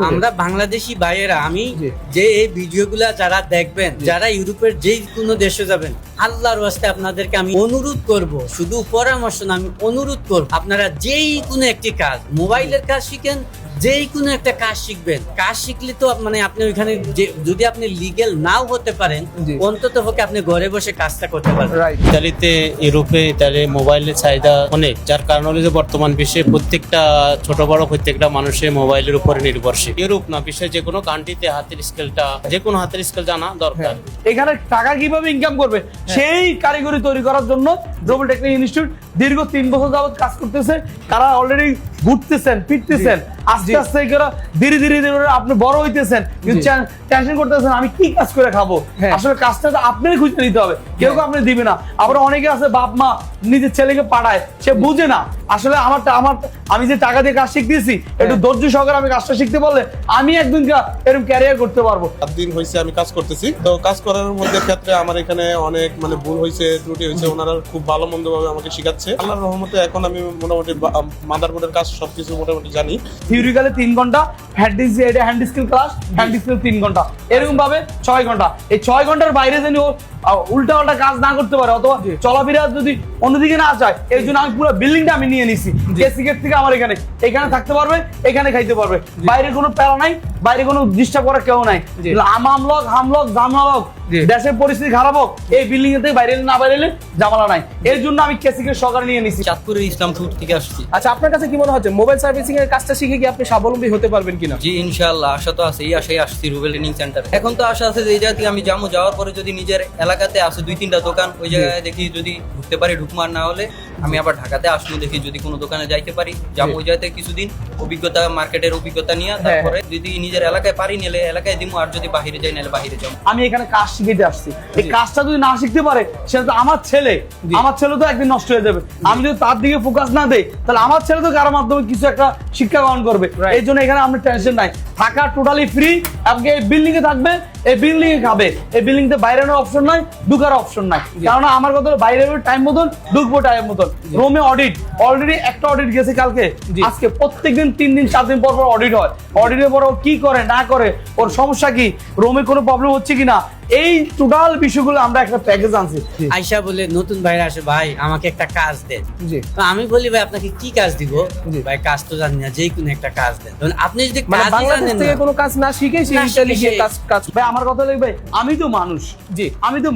আমরা বাংলাদেশি ভাইয়েরা আমি যে এই ভিডিওগুলা যারা দেখবেন, যারা ইউরোপের যে কোনো দেশে যাবেন, আল্লাহর ওয়াস্তে আপনাদেরকে আমি অনুরোধ করব, শুধু পরামর্শ না, আমি অনুরোধ করব, আপনারা যেই কোনো একটি কাজ, মোবাইলের কাজ শিখেন, যেই কোনো একটা কাজ শিখবেন। কাজ শিখলে তো মানে আপনি ওইখানে যদি আপনি লিগ্যাল নাও হতে পারেন, অন্তত পক্ষে আপনি ঘরে বসে কাজটা করতে পারবেন। ইতালিতে, ইউরোপে ইতালি মোবাইলের চাহিদা অনেক, যার কারণ হলো যে বর্তমান বিশ্বে প্রত্যেকটা ছোট বড় প্রত্যেকটা মানুষের মোবাইলের উপরে নির্ভরশীল। ইউরোপ না, বিশ্বের যে কোনো কান্ট্রিতে হাতের স্কেলটা, যে কোনো হাতের স্কেল জানা দরকার। এখানে টাকা কিভাবে ইনকাম করবে সেই কারিগরি তৈরি করার জন্য গ্লোবাল টেকনিক ইনস্টিটিউট দীর্ঘ 3 বছর যাবত কাজ করতেছে। তারা অলরেডি ঘুরতেছেন, ফিরতেছেন, আস্তে আস্তে করে ধীরে ধীরে আপনি বড় হইতেছেন, কিন্তু টেনশন করতেছেন আমি কি কাজ করে খাবো। আসলে কাজটা তো আপনারই খুঁজে নিতে হবে, কেউ আপনি দিবে না। আবার অনেকে আছে বাপ মা নিজের ছেলেকে পাঠায়, সে বুঝে না আসলে আমি যে টাকা দিয়ে কাজ শিখতেছি, একটু ধৈর্য সহকারে আমি কাজটা শিখতে পারলে আমি একদিন এরকম ক্যারিয়ার করতে পারবো। 7 দিন হয়েছে আমি কাজ করতেছি, তো কাজ করার মধ্যে ক্ষেত্রে আমার এখানে অনেক মানে ভুল হয়েছে, ত্রুটি হয়েছে, ওনারা খুব ভালো মন্দ ভাবে আমাকে শিখাচ্ছে। আল্লাহর রহমতে এখন আমি মোটামুটি মাদারবোর্ডের কাজ সবকিছু মোটামুটি জানি। থিওরিক্যালি 3 ঘন্টা, hand skill class, hand skill 3 ঘন্টা, এরকম ভাবে 6 ঘন্টা। এই 6 ঘন্টার বাইরে যেন উল্টা পাল্টা কাজ না করতে পারে, অথবা চলাফেরা যদি অন্যদিকে না যায়, এই জন্য আমি পুরো বিল্ডিংটা আমি নিয়ে নিছি। কেসিগেট থেকে আমার এখানে থাকতে পারবে, এখানে খাইতে পারবে, বাইরে কোনো প্যারা নাই, বাইরে কোনো ডিস্টার্ব করার কেউ নাই। হামলক জামলালক দেশের পরিস্থিতি খারাপ হোক, এই বিল্ডিং এ থেকে বাইরে না বাইরে জামালা নাই। এর জন্য আমি কেসিগেট সহকারে নিয়ে নিছি। চাঁদপুরের ইসলামপুর থেকে আসছি। আচ্ছা, আপনার কাছে কি মনে হচ্ছে মোবাইল সার্ভিসিং এর কাজটা শিখে কি আপনি স্বাবলম্বী হতে পারবেন কিনা? জি ইনশাআল্লাহ, আশা তো আছে। এই আশায় আসছি রুবেল ট্রেনিং সেন্টারে। এখন তো আশা আছে যে এই জায়গা থেকে আমি যাওয়ার পরে যদি নিজের এলাকাতে আছে 2-3টা দোকান, ওই জায়গায় দেখি যদি ঢুকতে পারি, ঢুকমার না হলে আমি আবার ঢাকাতে আসবো, দেখি যদি কোনো দোকানে যাইতে পারি, যাবো ওই জায়গাতে কিছুদিন অভিজ্ঞতা, মার্কেটের অভিজ্ঞতা নিয়ে, তারপরে যদি নিজের এলাকায় পারি নিলে এলাকায় দিমু, আর যদি বাহিরে যাই নাহলে বাহিরে যাবো। আমি এখানে কাজ শিখতে আসছি, এই কাজটা যদি না শিখতে পারে সেটা তো আমার ছেলে তো একদিন নষ্ট হয়ে যাবে। আমি যদি তার দিকে ফোকাস না দেই, তাহলে আমার ছেলে তো কারোর মাধ্যমে কিছু একটা শিক্ষা গ্রহণ করবে। এই জন্য এখানে আপনার টেনশন নাই, থাকা টোটালি ফ্রি। আপনি এই বিল্ডিং এ থাকবে, এই বিল্ডিং এ খাবে, এই বিল্ডিং তে বাইরের অপশন নাই, ঢুকার অপশন নাই। কারণ আমার কথা বাইরে টাইম মতন, ঢুকবো টাইম মতন। রোমে অডিট, অলরেডি একটা অডিট গেছে কালকে, আজকে প্রত্যেকদিন 3 দিন 4 দিন পর অডিট হয়। অডিটের পর ও কি করে না করে, ওর সমস্যা কি, রোমে কোনো প্রবলেম হচ্ছে কিনা, এই টোটাল বিষয়গুলো আমরা একটা প্যাকেজ আনছি। আয়শা বলে নতুন ভাইরা আসে, ভাই আমাকে একটা কাজ দেন। তো আমি বলি ভাই আপনাকে কি কাজ দিব? ভাই কাজ তো জানি না, যে কোনো একটা কাজ দেন। আপনি যদি কাজ বাংলাদেশ থেকে কোনো কাজ না শিখে সেই ইতালি গিয়ে কাজ। ভাই আমার কথা লাগবে, আমি তো মানুষ, আমি তো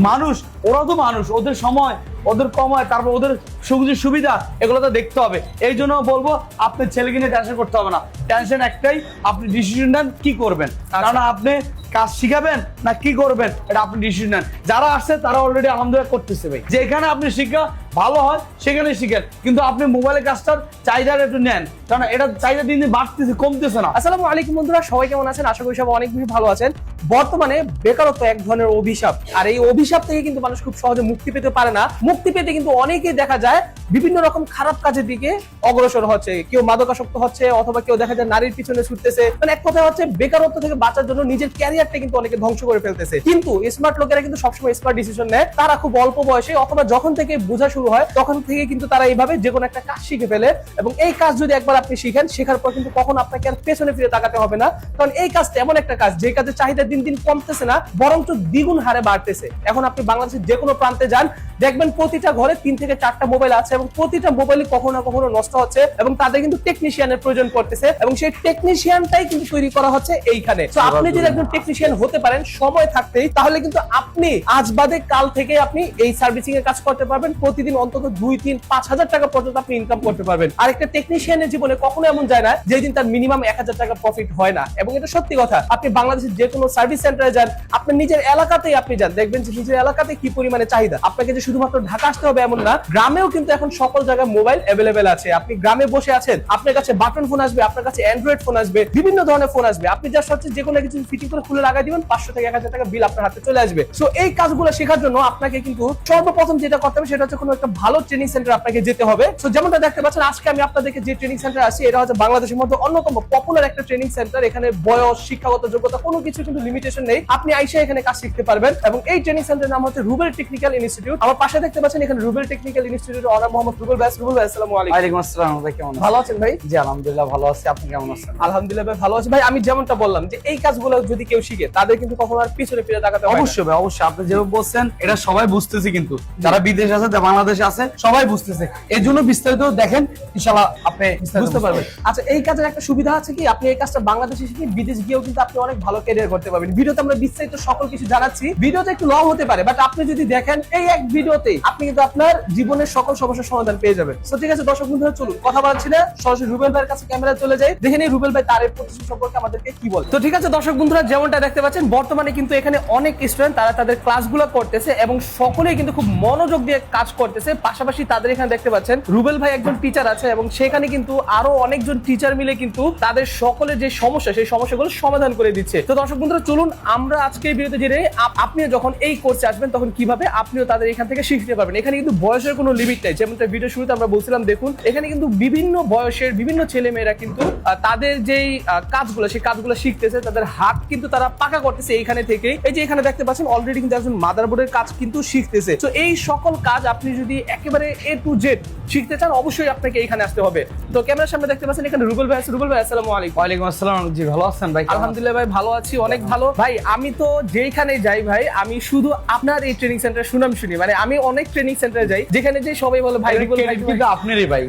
মানুষ, ওরা তো মানুষ, ওদের সময়, ওদের কমায়, তারপর ওদের সুবিধা এগুলো তো দেখতে হবে। এই জন্য বলবো আপনার ছেলেকে নিয়ে টেনশন করতে হবে না। টেনশন একটাই, আপনি ডিসিশন নেন কি করবেন। কারণ আপনি কাজ শিখাবেন না কি করবেন, এটা আপনি ডিসিশন নেন। যারা আসছে তারা অলরেডি আলহামদুলিল্লাহ করতেছে। ভাই যেখানে আপনি শিক্ষা ভালো হয় সেখানে শিখেন, কিন্তু আপনি মোবাইলের কাজটার চাহিদাটা একটু নেন, কারণ এটা চাহিদা দিন দিন বাড়তেছে, কমতেছে না। আসসালামু আলাইকুম বন্ধুরা, সবাই কেমন আছেন? আশা করি সবাই অনেক বেশি ভালো আছেন। বর্তমানে বেকারত্ব এক ধরনের অভিশাপ, আর এই অভিশাপ থেকে কিন্তু মানুষ খুব সহজে মুক্তি পেতে পারে না। মুক্তি পেতে কিন্তু অনেকেই দেখা যায় বিভিন্ন রকম খারাপ কাজের দিকে অগ্রসর হচ্ছে, কেউ মাদকাসক্ত হচ্ছে, অথবা কেউ দেখা যায় নারীর পিছনে ছুটতেছে। মানে এক কথা হচ্ছে বেকারত্ব থেকে বাঁচার জন্য নিজের ক্যারিয়ারটা কিন্তু অনেকে ধ্বংস করে ফেলতেছে। কিন্তু স্মার্ট লোকেরা কিন্তু সবসময় স্মার্ট ডিসিশন নেয়। তারা খুব অল্প বয়সে অথবা যখন থেকে বোঝা শুরু হয় তখন থেকে কিন্তু তারা এইভাবে যে কোনো একটা কাজ শিখে ফেলে। এবং এই কাজ যদি একবার আপনি শিখেন, শেখার পর কিন্তু কখন আপনাকে আর পেছনে ফিরে তাকাতে হবে না। কারণ এই কাজটা এমন একটা কাজ যে কাজের চাহিদা দিন দিন কমতেছে না, বরঞ্চ দ্বিগুণ হারে বাড়তেছে। এখন আপনি বাংলাদেশের যে কোনো প্রান্তে যান, দেখবেন প্রতিটা ঘরে 3 থেকে 4টা মোবাইল আছে, এবং প্রতিটা মোবাইল কখনো না কখনো নষ্ট হচ্ছে, এবং তাদের কিন্তু টেকনিশিয়ানের প্রয়োজন পড়তেছে, এবং সেই টেকনিশিয়ানটাই কিন্তু তৈরি করা হচ্ছে এইখানে। তো আপনি যদি একজন টেকনিশিয়ান হতে পারেন সময় থাকতেই, তাহলে কিন্তু আপনি আজ বাদে কাল থেকে আপনি এই সার্ভিসিং এর কাজ করতে পারবেন। প্রতিদিন অন্তত 2-3-5 হাজার টাকা পর্যন্ত আপনি ইনকাম করতে পারবেন। আর একটা টেকনিশিয়ানের জীবনে কখনো এমন যায় না যেদিন তার মিনিমাম 1000 টাকা প্রফিট হয় না, এবং এটা সত্যি কথা। আপনি বাংলাদেশের যে কোনো সার্ভিস সেন্টারে যান, আপনার নিজের এলাকাতেই আপনি যান, দেখবেন যে নিজের এলাকাতে কি পরিমাণে চাহিদা। আপনাকে যে শুধুমাত্র ঢাকা আসতে হবে এমন না, গ্রামেও কিন্তু এখন সকল জায়গায় মোবাইল অ্যাভেলেবেল আছে। আপনি গ্রামে বসে আছেন, আপনার কাছে বাটন ফোন আসবে, আপনার কাছে অ্যান্ড্রয়েড ফোন আসবে, বিভিন্ন ধরনের ফোন আসবে। আপনি যা হচ্ছে যে কোনো কিছু ফিটিং করে খুলে লাগাই দিবেন, 500 থেকে 1000 টাকা বিল আপনার হাতে চলে আসবে। সো এই কাজগুলো শেখার জন্য আপনাকে কিন্তু সর্বপ্রথম যেটা করতে হবে সেটা হচ্ছে কোনো একটা ভালো ট্রেনিং সেন্টার আপনাকে যেতে হবে। তো যেমনটা দেখতে পাচ্ছেন আজকে আমি আপনাদেরকে যে ট্রেনিং সেন্টার আছি এটা হচ্ছে বাংলাদেশের মধ্যে অন্যতম পপুলার একটা ট্রেনিং সেন্টার। এখানে বয়স, শিক্ষাগত যোগ্যতা কোনো কিছু কিন্তু লিমিটেশন নেই, আপনি আইসা এখানে কাজ শিখতে পারবেন। এবং এই ট্রেনিং সেন্টারের নাম হচ্ছে রুবেল টেকনিক্যাল ইনস্টিটিউট। আমার পাশে দেখতে পাচ্ছেন এখানে রুবেল টেকনিক্যাল ইনস্টিটিউটের অনার মোহাম্মদ রুবেল ভাই। রুবেল ভাই আসসালামু আলাইকুম। ওয়ালাইকুম আসসালাম ভাই, কেমন আছেন? ভালো আছেন ভাই? জি আলহামদুলিল্লাহ ভালো আছি, আপনি কেমন আছেন? আলহামদুলিল্লাহ ভাই ভালো আছি। ভাই আমি যেমনটা বললাম যে এই কাজগুলো যদি কেউ শিখে তাদের কিন্তু কখনো আর পিছনে ফিরে তাকাতে হয় না। অবশ্যই ভাই, অবশ্যই আপনি যেভাবে বলছেন এটা সবাই বুঝতেছে, কিন্তু যারা বিদেশ আছে যারা বাংলাদেশে আছে সবাই বুঝতেছে। এর জন্য বিস্তারিত দেখেন, ইনশাআল্লাহ আপনি বুঝতে পারবেন। আচ্ছা, এই কাজের একটা সুবিধা আছে কি, আপনি এই কাজটা বাংলাদেশে শিখে বিদেশ গিয়েও কিন্তু আপনি অনেক ভালো ক্যারিয়ার করতে পারবেন। ভিডিওতে আমরা বিস্তারিত সকল কিছু জানাচ্ছি, ভিডিওটা একটু লং হতে পারে, বাট আপনি যদি দেখেন এই এক ভিডিওতে আপনি কিন্তু আপনার জীবনের সকল সমস্যার সমাধান পেয়ে যাবেন। তো ঠিক আছে দর্শক বন্ধুরা, চলুন কথা বলছি না, সরাসরি রুবেল ভাইয়ের কাছে ক্যামেরা চলে যাই, দেখে নিই রুবেল ভাই তার এই প্রতিষ্ঠান সম্পর্কে আমাদেরকে কি বলে। তো ঠিক আছে দর্শক বন্ধুরা, যেমনটা দেখতে পাচ্ছেন বর্তমানে কিন্তু এখানে অনেক স্টুডেন্ট তারা তাদের ক্লাসগুলো করতেছে এবং সকলেই কিন্তু খুব মনোযোগ দিয়ে কাজ করতেছে। পাশাপাশি তাদের এখানে দেখতে পাচ্ছেন রুবেল ভাই একজন টিচার আছে এবং সেখানে কিন্তু আরো অনেকজন টিচার মিলে কিন্তু তাদের সকলের যে সমস্যা সেই সমস্যাগুলো সমাধান করে দিচ্ছে। তো দর্শক বন্ধুরা চলুন আমরা আজকে এই ভিডিওতে জেনে আপনিও যখন এই কোর্সে আসবেন তখন কিভাবে আপনিও তাদের এখান থেকে শিখতে পারবেন। এখানে কিন্তু বয়সের কোনো লিমিট নেই, যেমনটা ভিডিও শুরুতে আমরা বলছিলাম। দেখুন এখানে কিন্তু বিভিন্ন বয়সের বিভিন্ন ছেলে মেয়েরা কিন্তু তাদের যেই কাজগুলো সেই কাজগুলো শিখতেছে, তাদের হাত কিন্তু তারা পাকা করতেছে এইখানে থেকে। এই যে এখানে দেখতে পাচ্ছেন অলরেডি কিন্তু একজন মাদারবোর্ডের কাজ কিন্তু শিখতেছে। তো এই সকল কাজ আপনি যদি একেবারে A to Z শিখতে চান অবশ্যই আপনাকে এখানে আসতে হবে। তো ক্যামেরার সামনে দেখতে পাচ্ছেন এখানে রুবেল ভাই আছে। রুবেল ভাই আসসালামু আলাইকুম। ওয়ালাইকুম আসসালাম। জি ভালো আছেন ভাই? আলহামদুলিল্লাহ ভাই ভালো আছি, অনেক ভালো। ভাই আমি তো যেখানে যাই ভাই আমি শুধু আপনার এই ট্রেনিং সেন্টার সুনাম শুনি, মানে আমি অনেক ট্রেনিং সেন্টারে যাই যেখানে যে সবাই বলে ভাই রুবেল ভাই কিন্তু আপনারই ভাই।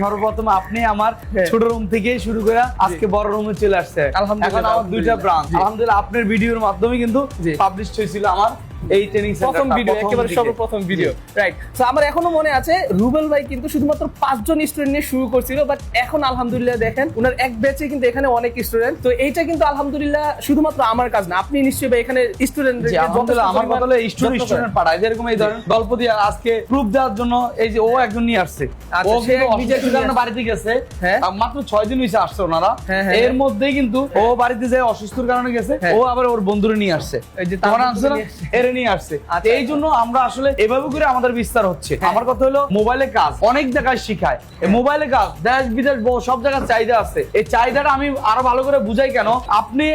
সর্বপ্রথম আপনি আমার ছোট রুম থেকে শুরু করে আজকে বড় রুমে চলে আসছে। আলহামদুলিল্লাহ। এখন আমার দুইটা ব্রাঞ্চ আলহামদুলিল্লাহ আপনার ভিডিওর মাধ্যমে কিন্তু পাবলিশ হয়েছিল আমার এই ট্রেনিং সেন্টার প্রথম ভিডিও, একেবারে সর্বপ্রথম ভিডিও, রাইট। সো আমার এখনো মনে আছে রুবেল ভাই কিন্তু শুধুমাত্র 5 জন স্টুডেন্ট নিয়ে শুরু করছিল, বাট এখন আলহামদুলিল্লাহ দেখেন উনার এক ব্যাচে কিন্তু এখানে অনেক স্টুডেন্ট। তো এইটা কিন্তু আলহামদুলিল্লাহ শুধুমাত্র আমার কাজ না, আপনি নিশ্চয়ই ভাই এখানে স্টুডেন্ট আমার কথা হলো স্টুডেন্ট পাঠায়, যেরকম এই ধরেন গল্প দিয়ে আজকে প্রুফ দেওয়ার জন্য এই যে ও একজন নিয়ে আসছে, ও নিজের কারণে বাড়িতে গেছে, মাত্র 6 দিন হইছে আসছে ওনারা, এর মধ্যেই কিন্তু ও বাড়িতে যায় অসুস্থর কারণে গেছে, ও আবার ওর বন্ধুরে নিয়ে আসছে, এই যে তোমার আসছে না এরে নিয়ে আসছে। এই জন্য আমরা আসলে এভাবে করে আমাদের বিস্তার হচ্ছে। আমার কথা হলো মোবাইলে কাজ অনেক জায়গায় শিখায়, এই মোবাইলে কাজ দেশ বিদেশ সব জায়গায় চাহিদা আছে। এই চাহিদাটা আমি আরো ভালো করে বুঝাই কেন, আপনি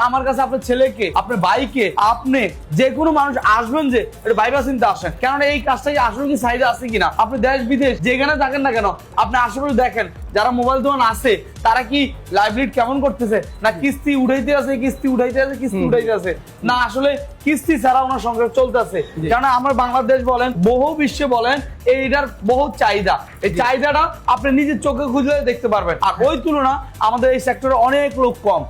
আমার কাছে আপনার ছেলেকে, আপনার ভাইকে, আপনি যে কোনো মানুষ আসবেন যে ভাইবা চিন্তা আসেন, কেননা এই কাজটাই আসলে কি চাহিদা আছে কিনা। আপনি দেশ বিদেশ যেখানে থাকেন না কেন আপনি আশেপাশে দেখেন যারা মোবাইল দোকান আছে তারা কি লাইব্রেরি কেমন করতেছে, না কিস্তি উঠাইতে আছে না আসলে কিস্তি ছাড়া ওনার সংসার চলতেছে। কারণ আমার বাংলাদেশ বলেন বহু বিশ্বে বলেন এইটার বহু চাহিদা, এই চাহিদাটা আপনি নিজের চোখে খুঁজলে দেখতে পারবেন। আর ওই তুলনা আমাদের এই সেক্টরে অনেক লোক কম,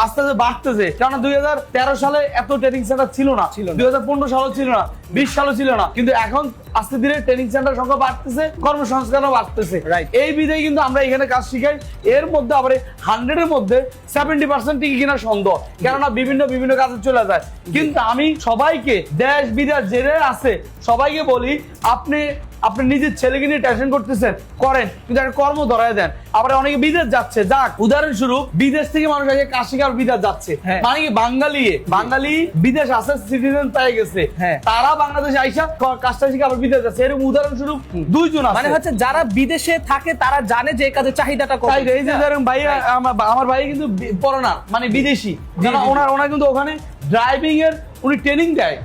আস্তে আস্তে বাড়তেছে। কারণ 2013 সালে এত ট্রেনিং সেন্টার ছিল না, 2015 সালে ছিল না, 20 সালে ছিল না, কিন্তু এখন আস্তে ধীরে ট্রেনিং সেন্টার সংখ্যা বাড়তেছে, কর্মসংস্থানও বাড়তেছে। এই বিধায় কিন্তু আমরা এখানে কাজ শিখাই। এর মধ্যে আবার 100 এর মধ্যে 70% টিকে কিনা সন্দেহ, কেননা বিভিন্ন কাজে চলে যায়। কিন্তু আমি সবাইকে দেশ বিদেশ জেনে আছে সবাইকে বলি আপনি নিজের ছেলেকে নিয়ে টেনশন করতেছেন করেন, কিন্তু একটা কর্ম ধরায় দেন। আবার অনেকে বিদেশ যাচ্ছে, যাক উদাহরণস্বরূপ বিদেশ থেকে মানুষ আগে কাজ শিখার বিদেশ যাচ্ছে, মানে কি বাঙালি বিদেশ আছে, সিটিজেন পেয়ে গেছে, তারা বাংলাদেশে আইসা কাজটা শিখে আবার বিদেশ যাচ্ছে। এরকম উদাহরণস্বরূপ 2 জন আছে, মানে হচ্ছে যারা বিদেশে থাকে তারা জানে যে কাজের চাহিদাটা কত। এই যে ধরেন ভাই আমার ভাই কিন্তু ফরেনার মানে বিদেশি, ওনার কিন্তু ওখানে ড্রাইভিং এর উনি ট্রেনিং দেয়।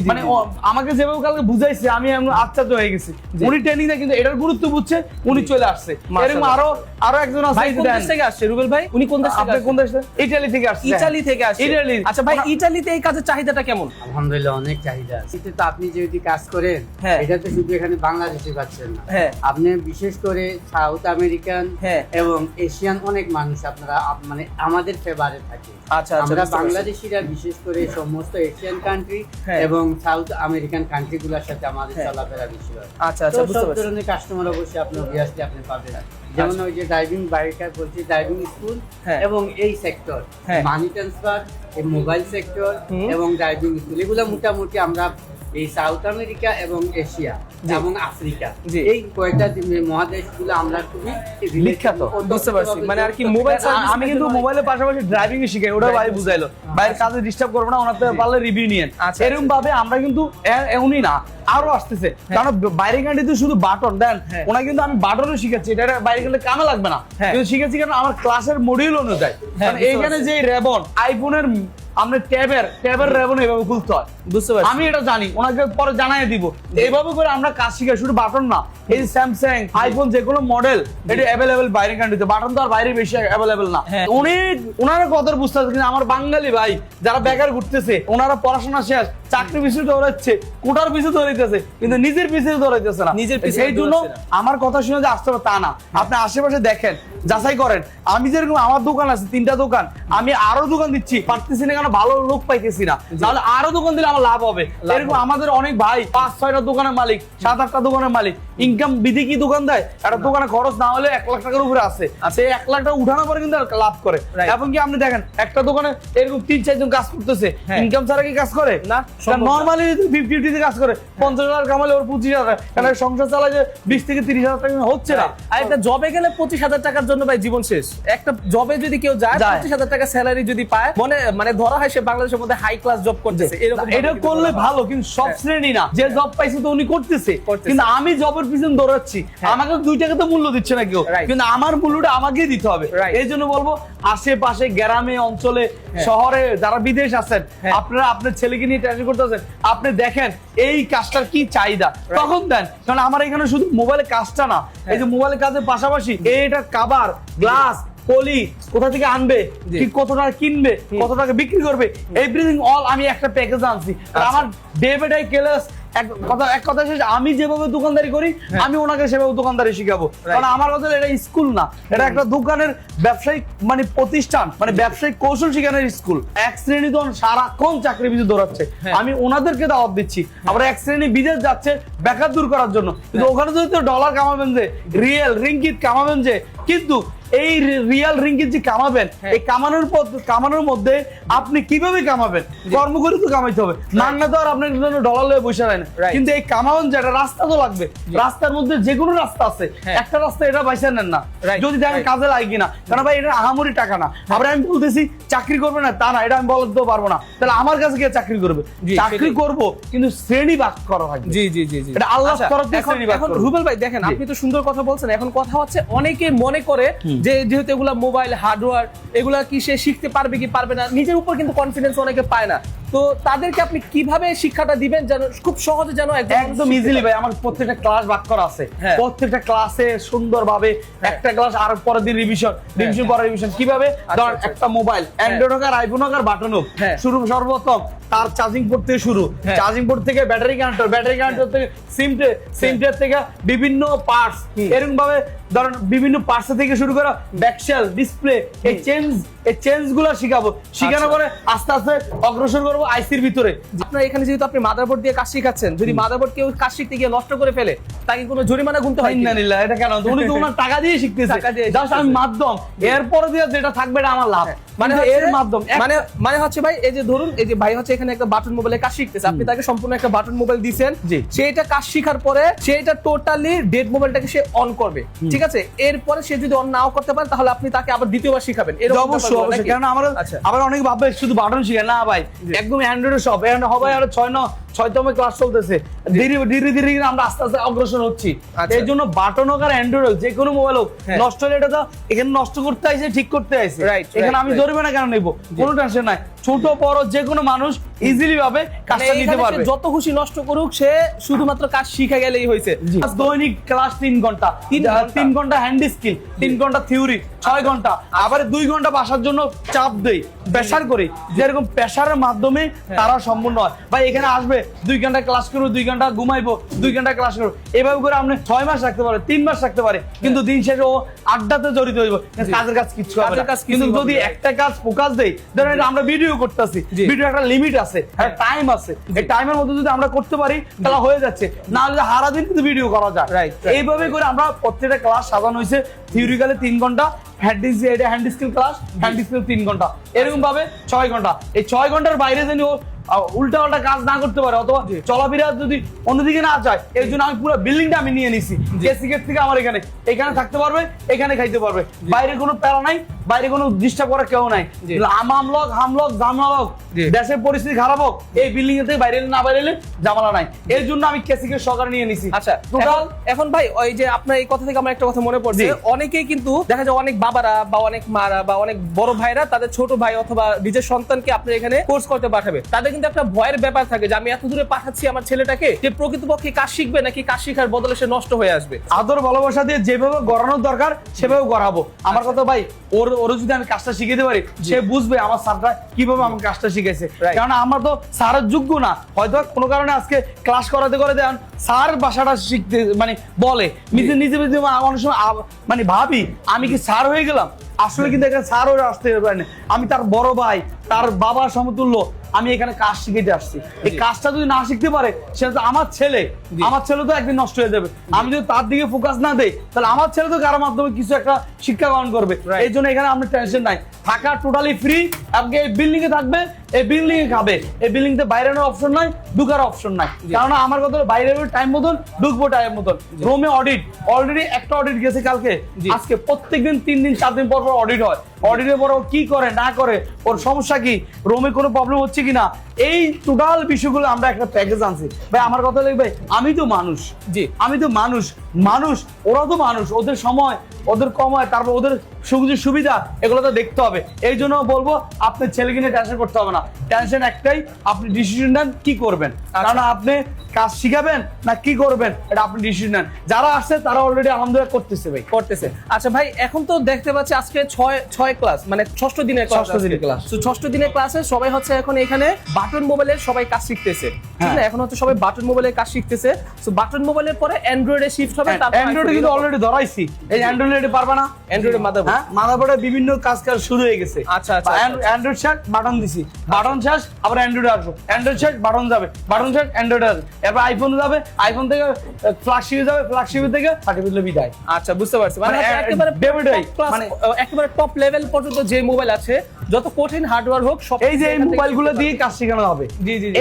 মানে আমাকে যেভাবে কালকে বুঝাইছে আমি আচ্ছাদিত হয়ে গেছি, উনি ট্রেনিং দেয় কিন্তু এটার গুরুত্ব বুঝছে, উনি চলে আসছে। এরকম আরো একজন আছে। কোন দেশ থেকে আসছে রুবেল ভাই? উনি কোন দেশ থেকে? আপনি কোন দেশ থেকে? ইতালি থেকে আসছে। ইতালি থেকে আসছে। আচ্ছা ভাই, ইতালিতে এই কাজের চাহিদাটা কেমন? আলহামদুলিল্লাহ অনেক চাহিদা আছে। কিন্তু তো আপনি যেহেতু কাজ করেন এটা তো শুধু এখানে বাংলাদেশে পাচ্ছেন না, আপনি বিশেষ করে সাউথ আমেরিকান এবং এশিয়ান অনেক মানুষ আপনারা মানে আমাদের ফেভারে থাকে। আমরা বাংলাদেশিরা বিশেষ করে সমস্ত এশিয়ান কান্ট্রি এবং সাউথ আমেরিকান কান্ট্রি গুলোর সাথে আমাদের চলাফেরা বেশি হয়। সব ধরনের কাস্টমার অবশ্যই আপনি অবভিয়াসলি আপনি পাবেন। যেমন ওই যে ড্রাইভিং বাইকার বলছি, ড্রাইভিং স্কুল এবং এই সেক্টর মানি ট্রান্সফার, এই মোবাইল সেক্টর এবং ড্রাইভিং স্কুল, এগুলো মোটামুটি আমরা এই সাউথ আমেরিকা এবং এশিয়া এবং আফ্রিকা, জি। এই কয়েকটা মহাদেশগুলো আমরা খুবই বিখ্যাত, বুঝতে পারছি। মানে আর কি মোবাইল সার্ভিস আমি কিন্তু মোবাইলের পাশাপাশি ড্রাইভিং এ শিখাই, ওটা ভাই বুঝাইলো, ভাইয়ের কাজে ডিস্টার্ব করবো না, ওনার থেকে পারলে রিভিউ নিয়েন। আচ্ছা, এরকম ভাবে আমরা কিন্তু এমনই না, আরো আসতেছে, কারণ বাইরে কান্ট্রিতে শুধু বাটন দেন, হ্যাঁ। ওনা কিন্তু আমি বাটনও শিখাচ্ছি, এটা বাইরে গেলে কামে লাগবে না, হ্যাঁ। কিন্তু শিখাচ্ছি কারণ আমার ক্লাসের মডিউল অনুযায়ী। হ্যাঁ, কারণ বুঝতে এইখানে পারছি। যে রেবন আইফোনের আমরা ট্যাবের রেবন এভাবে খুলতে হয়, বুঝতে পারছি। আমি এটা জানি, ওনাকে পরে জানাই দিব। এইভাবে করে আমরা কাজ শিখাই, শুধু বাটন না, এই স্যামসাং আইফোন যে কোনো মডেল এটা অ্যাভেলেবেল বাইরে কান্ট্রিতে, বাটন তো আর বাইরে বেশি অ্যাভেলেবেল না। হ্যাঁ। অনেক ওনারা কদর বুঝতে পারছে, কিন্তু আমার বাঙালি ভাই যারা বেকার ঘুরতেছে, ওনারা পড়াশোনা শেষ, চাকরি পিছু দৌড়াচ্ছে, কোটার পিছু দৌড়াইতেছে, কিন্তু নিজের পিছু দৌড়াইতেছে না। নিজের পিছনে এই জন্য দৌড়াচ্ছে আমার কথা শুনে যে আসতে হবে তা না, আপনি আশেপাশে দেখেন, যাচাই করেন। আমি যেরকম আমার দোকান আছে 3টা দোকান, আমি আরো দোকান দিচ্ছি, পারতেছি না কেন, ভালো লোক পাইতেছি না, তাহলে আরো দোকান দিলে আমার লাভ হবে। এরকম আমাদের অনেক ভাই 5-6টা দোকানের মালিক, 7-8টা দোকানের মালিক, ইনকাম বিধি কি দোকান দেয়, একটা দোকানে খরচ না হলে 1 লাখ টাকার উপরে আছে, সেই 1 লাখ টাকা উঠানোর পরে কিন্তু লাভ করে। Right. এবং কি আপনি দেখেন একটা দোকানে এরকম 3-4 জন কাজ করতেছে, হ্যাঁ। ইনকাম ছাড়া কি কাজ করে না, সম্ভব না। নর্মালি 50-50 তে কাজ করে, 50,000 কামালে ওর 25,000, কারণ সংসার চালায় যে 20 থেকে 30,000 টাকা হচ্ছে না। আর একটা জবে গেলে 25,000 টাকার জন্য ভাই জীবন শেষ। একটা জবে যদি কেউ যায়, 25,000 টাকা স্যালারি যদি পায়, মানে ধরা হয় সে বাংলাদেশের মধ্যে হাই ক্লাস জব করতেছে, এরকম এটা করলে ভালো, কিন্তু সব শ্রেণী না, যে জব পাইছে তো উনি করতেছে, কিন্তু আমি জবের পিছনে দৌড়াচ্ছি, আমাকে 2 টাকা তো মূল্য দিচ্ছে না কেউ, Right. কিন্তু আমার মূল্যটা আমাকেই দিতে হবে। Right. এই জন্য বলবো আশেপাশে গ্রামে অঞ্চলে শহরে যারা বিদেশ আছেন, আপনারা আপনার ছেলেকে নিয়ে ট্রাই করতেছেন, আপনি দেখেন এই কাজটার কি চাহিদা, তখন দেন। কারণ আমার এখানে শুধু মোবাইলের কাজটা না, এই যে মোবাইলের কাজের পাশাপাশি এটা কাভার, গ্লাস, পলি কোথা থেকে আনবে, ঠিক কত টাকা কিনবে, কত টাকা বিক্রি করবে, এভরিথিং অল আমি একটা প্যাকেজ আনছি। আর আমার ডে বাই ডে ক্লাস এক কথা শেষ, আমি যেভাবে দোকানদারি করি আমি ওনাকে সেভাবে দোকানদারি শিখাবো। কারণ আমার কথা এটা স্কুল না, এটা একটা দোকানের ব্যবসায়িক মানে প্রতিষ্ঠান, মানে ব্যবসায়িক কৌশল শিখানোর স্কুল। এক শ্রেণী তো সারাক্ষণ চাকরি পিছু দৌড়াচ্ছে, আমি ওনাদেরকে দাওয়াত দিচ্ছি। আবার এক শ্রেণী বিদেশ যাচ্ছে বেকার দূর করার জন্য, কিন্তু ওখানে যদি তো ডলার কামাবেন, যে রিয়েল রিঙ্গিত কামাবেন, যে কিন্তু এই রিয়াল রিঙ্গিত যে কামাবেন, এই কামানোর মধ্যে আপনি কিভাবে কামাবেন, কর্ম করে তো কামাইতে হবে, না তো আর আপনার জন্য ডলার লয়ে বসে হয় না। কিন্তু এই কামাবেন যেটা, রাস্তা তো লাগবে, রাস্তার মধ্যে যে কোনো রাস্তা আছে, একটা রাস্তা এটা বাইসা নেন না, যদি দেখেন কাজে লাগে কিনা, কারণ ভাই এটা আহামরি টাকা না। আবার আমি বলতেছি চাকরি করবে না তা না, এটা আমি বলতে পারবো না, তাহলে আমার কাছে গিয়ে চাকরি করবে, চাকরি করব কিন্তু শ্রেণী ভাগ করা হয়। জি জি জি জি, এটা আল্লাহ আচ্ছা, তরফ থেকে এখন শ্রেণী ভাগ এখন করবে। রুবেল ভাই দেখেন, আপনি তো সুন্দর কথা বলছেন, এখন কথা হচ্ছে অনেকে মনে করে যে যেহেতু এগুলা মোবাইল হার্ডওয়্যার, এগুলা কি সে শিখতে পারবে কি পারবে না, নিজের উপর কিন্তু কনফিডেন্স অনেকে পায় না। তো তাদেরকে আপনি কিভাবে শিক্ষাটা দিবেন যেন খুব সহজে যেন একদম ইজিলি ভাই, আমার প্রত্যেকটা ক্লাস ভাগ করা আছে, হ্যাঁ। প্রত্যেকটা ক্লাসে সুন্দরভাবে একটা ক্লাস আর পরের দিন রিভিশন পরে রিভিশন, কিভাবে ধর আচ্ছা। একটা মোবাইল অ্যান্ড্রয়েড হোক আর আইফোন হোক আর বাটন হোক, হ্যাঁ। শুরু সর্বপ্রথম তার চার্জিং পোর্ট থেকে শুরু, হ্যাঁ। চার্জিং পোর্ট থেকে ব্যাটারি কানেক্টর থেকে সিমটের থেকে বিভিন্ন পার্টস, এরকম ভাবে ধরেন বিভিন্ন পার্টস থেকে শুরু করে ব্যাকশেল ডিসপ্লে, এই চেঞ্জ গুলো শিখাবো, শিখানোর পরে আস্তে আস্তে অগ্রসর করবো আইসির ভিতরে। আপনার এখানে যেহেতু আপনি মাদারবোর্ড দিয়ে কাজ শিখাচ্ছেন, যদি মাদারবোর্ড কেউ কাজ শিখতে গিয়ে নষ্ট করে ফেলে, তাকে কোনো জরিমানা গুনতে হয় কিনা? ইন্নালিল্লাহ, এটা কেন? উনি তো ওনার টাকা দিয়ে শিখতেছে, টাকা দিয়ে জাস্ট আমি মাধ্যম, এরপরে দিয়ে যেটা থাকবে এটা আমার লাভ, মানে কিন্তু এর এর মাধ্যম মানে হচ্ছে ভাই, এই যে ধরুন এই যে ভাই হচ্ছে এখানে একটা বাটন মোবাইলে কাজ শিখতেছে, আপনি তাকে সম্পূর্ণ একটা বাটন মোবাইল দিবেন, জি। সেটা কাজ শিখার পরে সেটা টোটালি ডেড মোবাইলটাকে সে অন করবে, ঠিক আছে? এরপরে সে যদি অন নাও করতে পারে, তাহলে আপনি তাকে আবার দ্বিতীয়বার শিখাবেন, এরকম অবশ্যই ব্যাপারগুলো অবশ্যই, নাকি? কারণ আমার আচ্ছা। আবার অনেক ভাববে শুধু বাটন শিখে না ভাই, একদম অ্যান্ড্রয়েড সব হবে, আর 6তম ক্লাস চলতেছে, ধীরে ধীরে আমরা আস্তে আস্তে অগ্রসর হচ্ছি। আচ্ছা। এই জন্য বাটন হোক আর অ্যান্ড্রয়েড হোক, যে কোনো মোবাইল হোক, হ্যাঁ। নষ্ট হলে এটা তো এখানে নষ্ট করতে আইছে, ঠিক করতে আইছে, Right, এখানে right, আমি right. জরিমানা কেন নেবো, কোনো টেনশন নাই, ছোট বড় যে কোনো মানুষ ইজিলি ভাবে কাজটা মানে নিতে এখানে পারবে। সে যত খুশি নষ্ট করুক, সে শুধুমাত্র কাজ শিখে গেলেই হয়েছে। দৈনিক ক্লাস 3 ঘন্টা, 3 ঘন্টা হ্যান্ড স্কিল, 3 ঘন্টা থিওরি, 6 ঘন্টা, আবার 2 ঘন্টা বাসার জন্য চাপ দেই, প্রেসার করি, যেরকম প্রেসারের মাধ্যমে তারা সম্পূর্ণ হয়। ভাই এখানে আসবে 2 ঘন্টা ক্লাস করবো, 2 ঘন্টা ঘুমাইবো, 2 ঘন্টা ক্লাস করবো, এভাবে করে আপনি 6 মাস রাখতে পারে, 3 মাস রাখতে পারে, কিন্তু দিন শেষে ও আড্ডাতে জড়িত হইব, কাজের কাজ কিছু হবে কাজের না। কাজ কিন্তু কিছুই যদি হবে না। একটা কাজ ফোকাস দেই, ধরেন আমরা ভিডিও করতেছি, জি। ভিডিও একটা লিমিট আছে, একটা টাইম আছে, এই টাইমের মধ্যে যদি আমরা করতে পারি তাহলে হয়ে যাচ্ছে, না হলে সারা দিন কিন্তু ভিডিও করা যায়। Right, right. এইভাবে করে আমরা প্রত্যেকটা ক্লাস সাজানো হয়েছে, থিওরিক্যালি 3 ঘন্টা, hand skill class, hand skill 3 ঘন্টা, এরকম ভাবে 6 ঘন্টা। এই 6 ঘন্টার বাইরে জানি ও উল্টা পাল্টা কাজ না করতে পারে অথবা চলাফেরা যদি অন্যদিকে না যায় এই জন্য আমি পুরো বিল্ডিংটা আমি নিয়ে নিছি কেসি গেট থেকে আমার এখানে থাকতে পারবে, এখানে খাইতে পারবে, বাইরে কোনো প্যারা নাই, বাইরে কোনো ডিস্টার্ব করার কেউ নাই। আমলক হামলক জামলালক দেশের পরিস্থিতি খারাপ হোক এই বিল্ডিং এ থেকে বাইরে না বাইরে জামালা নাই, এর জন্য আমি কেসি গেট সহকারে নিয়ে নিছি। আচ্ছা টোটাল এখন ভাই ওই যে আপনার এই কথা থেকে আমার একটা কথা মনে পড়ছে, অনেকেই কিন্তু দেখা যায় অনেক বাবারা বা অনেক মারা বা অনেক বড় ভাইরা তাদের ছোট ভাই অথবা নিজের সন্তানকে আপনার এখানে কোর্স করতে পাঠাবে, তাদের কিন্তু একটা ভয়ের ব্যাপার থাকে যে আমি এত দূরে পাঠাচ্ছি আমার ছেলেটাকে, যে প্রকৃতপক্ষে কাজ শিখবে নাকি কাজ শিখার বদলে সে নষ্ট হয়ে আসবে। আদর ভালোবাসা দিয়ে যেভাবে গড়ানোর দরকার সেভাবে গড়াবো। আমার কথা ভাই ওর যদি আমি কাজটা শিখাতে পারি সে বুঝবে আমার স্যারটা কিভাবে আমাকে কাজটা শিখাইছে, কারণ আমরা তো স্যারের যোগ্য না, হয়তো কোনো কারণে আজকে ক্লাস করাতে স্যার বাসাটা শিখতে মানে বলে নিজে নিজে অনেক সময় মানে ভাবি আমি কি স্যার হয়ে গেলাম, আসলে কিন্তু এখানে স্যার হয়ে আসতে পারেনি, আমি তার বড় ভাই তার বাবার সমতুল্য, আমি এখানে কাজ শিখতে আসছি। এই কাজটা যদি না শিখতে পারে সেটা তো আমার ছেলে তো একদিন নষ্ট হয়ে যাবে। আমি যদি তার দিকে ফোকাস না দেই তাহলে আমার ছেলে তো কারোর মাধ্যমে কিছু একটা শিক্ষা গ্রহণ করবে। এই জন্য এখানে আপনার টেনশন নাই, থাকা টোটালি ফ্রি, আপনি এই বিল্ডিং এ থাকবে, এই বিল্ডিং এ খাবে, এই বিল্ডিং তে বাইরের অপশন নাই, ঢুকার অপশন নাই, কারণ আমার কথা বাইরে টাইম মতন ঢুকবো টাইম মতন। রুমে অডিট অলরেডি একটা অডিট গেছে কালকে, আজকে প্রত্যেকদিন 3 দিন 4 দিন পর পর অডিট হয়, অডিটের পর কি করে না করে, ওর সমস্যা কি, রুমে কোনো প্রবলেম হচ্ছে কিনা, এই টোটাল বিষয়গুলো আমরা একটা প্যাকেজ আনছি। ভাই আমার কথা লাগবে, আমি তো মানুষ, আমি তো মানুষ, ওরা তো মানুষ, ওদের সময় ওদের কম হয়, তারপর ওদের সুবিধা এগুলো তো দেখতে হবে। এই জন্য বলবো আপনার ছেলেকে নিয়ে টেনশন করতে হবে না, টেনশন একটাই, আপনি ডিসিশন নেন কি করবেন, কারণ আপনি কাজ শিখাবেন না কি করবেন এটা আপনি ডিসিশন নেন। যারা আসছে তারা অলরেডি আলহামদুলিল্লাহ করতেছে ভাই, করতেছে। আচ্ছা ভাই এখন তো দেখতে পাচ্ছি আজকে 6 ক্লাস মানে 6ষ্ঠ দিনের ক্লাস, 6ষ্ঠ দিনের ক্লাসে সবাই হচ্ছে এখন এখানে বাটন মোবাইলের সবাই কাজ শিখতেছে, ঠিক না? এখন হচ্ছে সবাই বাটন মোবাইলের কাজ শিখতেছে। সো বাটন মোবাইলের পরে অ্যান্ড্রয়েডে শিফট হবে, তারপর অ্যান্ড্রয়েডে কিন্তু অলরেডি ধরাইছি, এই অ্যান্ড্রয়েডে পারবা না, অ্যান্ড্রয়েডের মাদারবোর্ডে বিভিন্ন কাজ শুরু হয়ে গেছে। আচ্ছা অ্যান্ড্রয়েড শেষ বাটন দিছি, বাটন শেষ আবার অ্যান্ড্রয়েড আসবো, অ্যান্ড্রয়েড শেষ বাটন যাবে, বাটন শেষ অ্যান্ড্রয়েড আসবে, এরপর আইফোন যাবে, আইফোন থেকে ফ্ল্যাগশিপে যাবে, ফ্ল্যাগশিপে থেকে সার্টিফিকেট বিদায়। আচ্ছা বুঝতে পারছি, মানে একেবারে টপ লেভেল পর্যন্ত যে মোবাইল আছে যত কঠিন হার্ডওয়্যার হোক সব এই যে এই মোবাইলগুলো দিয়ে কাজ শেখানো হবে।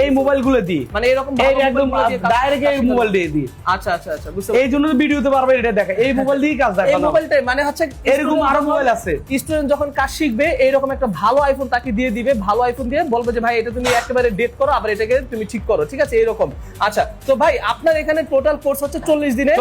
এই মোবাইলগুলো দিয়ে মানে এরকম একদম ডাইরেক্ট এই মোবাইল দিয়ে আচ্ছা বুঝতে এই জন্য ভিডিওতে পারবে এটা দেখা, এই মোবাইল দিয়ে কাজ দেখানো। এই মোবাইলটাই মানে হচ্ছে এরকম আরো মোবাইল আছে, স্টুডেন্ট যখন কাজ শিখবে এইরকম একটা ভালো আইফোন তাকে দিয়ে দিবে, ভালো আইফোন দিয়ে বলবে যে ভাই এটা তুমি একেবারে ডেট করো, আবার এটাকে তুমি ঠিক করো, ঠিক আছে এরকম। আচ্ছা তো ভাই আপনার এখানে টোটাল কোর্স হচ্ছে 40 দিনে,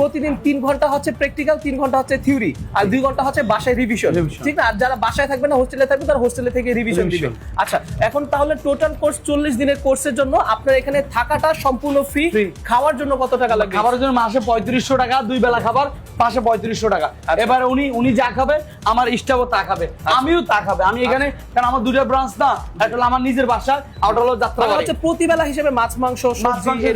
প্রতিদিন 3 ঘন্টা হচ্ছে প্র্যাকটিক্যাল, 3 ঘন্টা হচ্ছে থিওরি, আর 2 ঘন্টা হচ্ছে বাসায় রিভিশন, ঠিক না? আর যারা বাসায় থাকবে না হোস্টেলে থাকবে তারা হোস্টেলে থেকে রিভিশন দিবে। আচ্ছা এখন তাহলে টোটাল কোর্স 40 দিনের কোর্সের জন্য আপনার এখানে থাকাটা সম্পূর্ণ ফ্রি, খাওয়ার জন্য কত টাকা লাগবে? খাওয়ার জন্য মাসে 3500 টাকা, 2 বেলা খাবার মাসে 3500 টাকা। এবারে উনি যা খাবে আমার স্টাফও তা খাবে, আমিও তা খাবে। আমি এখানে কারণ আমার 2টা ব্রাঞ্চ না, একটা হলো আমার নিজের বাসা, আর ওটা হলো যাত্রা হচ্ছে প্রতিবেলা হিসেবে মাছ মাংস সবজি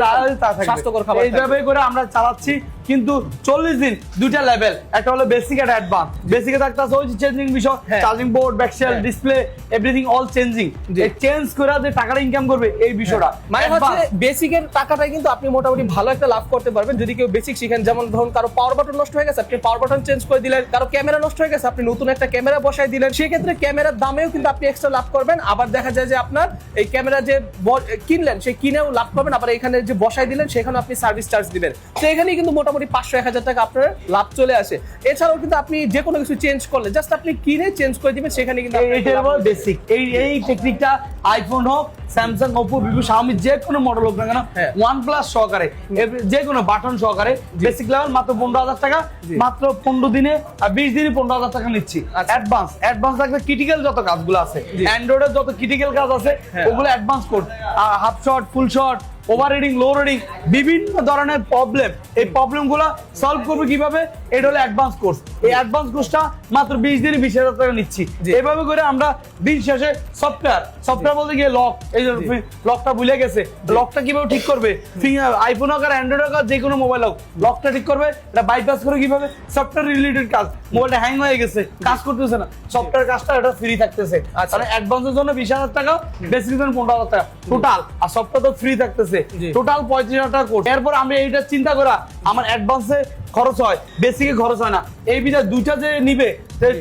স্বাস্থ্যকর খাবার এইভাবে করে আমরা চালাচ্ছি। কিন্তু 40 দিন 2টা লেভেল, একটা হলো বেসিক আর অ্যাডভান্স। বেসিকে থাকতে আছে ওই চেঞ্জিং বিষয়, charging board, back shell, display, everything all changing, change করে যে টাকাটা ইনকাম করবে এই বিষয়টা। মানে হচ্ছে বেসিকের টাকাটাই কিন্তু আপনি মোটামুটি ভালো একটা লাভ করতে পারবেন যদি কেউ বেসিক শিখেন। যেমন ধরুন কারো পাওয়ার বাটন নষ্ট হয়ে গেছে, আপনি পাওয়ার বাটন চেঞ্জ করে দিলেন, কারো ক্যামেরা নষ্ট হয়ে গেছে, আপনি নতুন একটা ক্যামেরা বসাই দিলেন, সেই ক্ষেত্রে ক্যামেরার দামেও কিন্তু আপনি এক্সট্রা লাভ করবেন। আবার দেখা যায় যে আপনার এই ক্যামেরা যে কিনলেন সেই কিনেও লাভ করবেন, আবার এখানে যে বসাই দিলেন সেখানে আপনি সার্ভিস চার্জ দিবেন, তো এখানেই কিন্তু মোটামুটি 500-1000 টাকা আপনার লাভ চলে আসে। এছাড়াও কিন্তু আপনি যে কোনো কিছু চেঞ্জ করলে জাস্ট আপনি কিনে চেঞ্জ করে দিবেন, সেখানে কিন্তু বেসিক এই টেকনিকটা আইফোন হোক, স্যামসাং, ওপো, ভিভো, শাওমি যে কোনো মডেল হোক না কেন, OnePlus সহকারে যে কোনো বাটন সহকারে বেসিক লেভেল মাত্র 15,000 টাকা, মাত্র 15 দিনে আর 20 দিনে 15,000 টাকা নিচ্ছি। অ্যাডভান্স থাকলে ক্রিটিক্যাল যত কাজগুলো আছে, অ্যান্ড্রয়েডের যত ক্রিটিক্যাল কাজ আছে ওগুলো অ্যাডভান্স কোর্স, হাফ শট, ফুল শট, ওভার রিডিং, লো রিডিং, বিভিন্ন ধরনের প্রবলেম, এই প্রবলেমগুলো সলভ করবে কিভাবে, এটা হলো অ্যাডভান্স কোর্স। এই অ্যাডভান্স কোর্সটা মাত্র 20 দিনে 20,000 টাকা নিচ্ছি। এভাবে করে আমরা দিন শেষে সফটওয়্যার বলতে গিয়ে লক, এই লকটা ভুলে গেছে, লকটা কিভাবে ঠিক করবে, আইফোন হোক আর অ্যান্ড্রয়েড হোক আর যে কোনো মোবাইল হোক, লকটা ঠিক করবে, এটা বাইপাস করে কিভাবে, সফটওয়্যার রিলেটেড কাজ, মোবাইলটা হ্যাং হয়ে গেছে, কাজ করতেছে না, সফটওয়্যার কাজটা এটা ফ্রি থাকতেছে। মানে অ্যাডভান্সের জন্য 20,000 টাকা, বেসিকের জন্য 15,000 টাকা টোটাল, আর সফটওয়্যার তো ফ্রি থাকতেছে টোটাল 35,000 টাকা কোর্স। এরপর আমি এইটা চিন্তা করা আমার অ্যাডভান্সে খরচ হয়, বেসিকে খরচ হয় না, এই বিধা দুইটা যে নিবে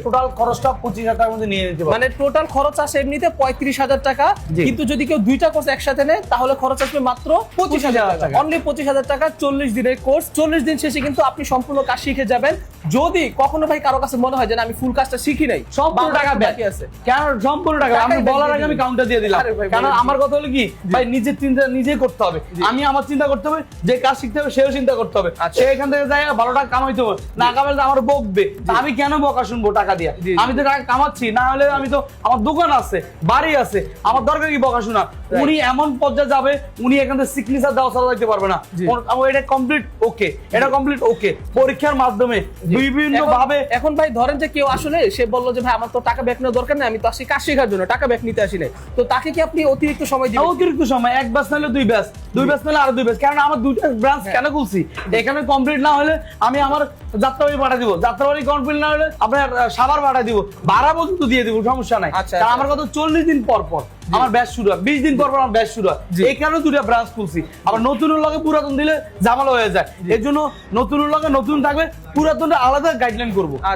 টোটাল খরচটা 25,000 টাকার মধ্যে নিয়ে নিতে পারবে। মানে টোটাল খরচ আসে এমনিতে 35,000 টাকা, জি। কিন্তু যদি কেউ দুইটা কোর্স একসাথে নেয় তাহলে খরচ আসবে মাত্র 25,000 টাকা। টাকা। অনলি 25,000 টাকা 40 দিনের কোর্স। 40 দিন শেষে কিন্তু আপনি সম্পূর্ণ কাজ শিখে যাবেন। যদি কখনো ভাই কারো কাছে মনে হয় যে না, আমি ফুল কাজটা শিখি নাই, সম্পূর্ণ বা টাকা আমার back। বাকি আছে, কেন সম্পূর্ণ টাকা? টাকাই আমি back বলার দিয়ে আগে আমি দিবেন। কাউন্টার দিয়ে দিলাম। আরে ভাই, কারণ বলেন। আমার কথা হলো কি, ভাই নিজের চিন্তা নিজেই করতে হবে। আমি আমার চিন্তা করতে হবে, যে কাজ শিখতে হবে সেও চিন্তা করতে হবে। আচ্ছা। সে এখান থেকে যাই 12 টাকা কামাইতে হবে, না কামাইলে আমার বকবে। তা আমি কেন বকা শুনবো টাকা দিয়া? জি, জি। আমি তো টাকা কামাচ্ছি, না হলে আমি তো, আমার দোকান আছে, বাড়ি আছে, আমার দরকার কি বকা শোনা? উনি এমন পর্যায়ে যাবে, উনি এখান থেকে সিগনেচার দেওয়া ছাড়া যাইতে পারবে না। জি। এটা কমপ্লিট ওকে, এটা কমপ্লিট ওকে। পরীক্ষার মাধ্যমে বিভিন্ন ভাবে এখন ভাই ধরেন যে কেউ আসলে সে বললো যে ভাই আমার তো টাকা ব্যাক নেওয়ার দরকার নেই, আমি তো আসি কাজ শেখার জন্য, টাকা ব্যাক নিতে আসি নাই, তো তাকে কি আপনি অতিরিক্ত সময় দিবেন? অতিরিক্ত সময়, এক ব্যাচ নাহলে দুই ব্যাচ, দুই ব্যাচ নাহলে আরো দুই ব্যাচ। কারণ আমার দুইটা ব্রাঞ্চ কেন খুলছি, এখানে কমপ্লিট না হলে আমি আমার যাত্রাবাড়ি পাঠা দিব, যাত্রাবাড়ি কমপ্লিট না হলে আপনার সাভার পাঠা দিব, ভাড়া পর্যন্ত দিয়ে দিব, সমস্যা নাই। আচ্ছা, কারণ আচ্ছা। আমার কত 40 দিন পর পর আমার ব্যাচ শুরু হয়, 20 দিন পর পর আমার ব্যাচ শুরু হয়। জি। এই কারণে দুইটা ব্রাঞ্চ খুলছি। আবার নতুনের লগে পুরাতন দিলে ঝামেলা হয়ে যায়, এর জন্য নতুনের লগে নতুন থাকবে, পুরাতনটা আলাদা গাইডলাইন করবো। আচ্ছা।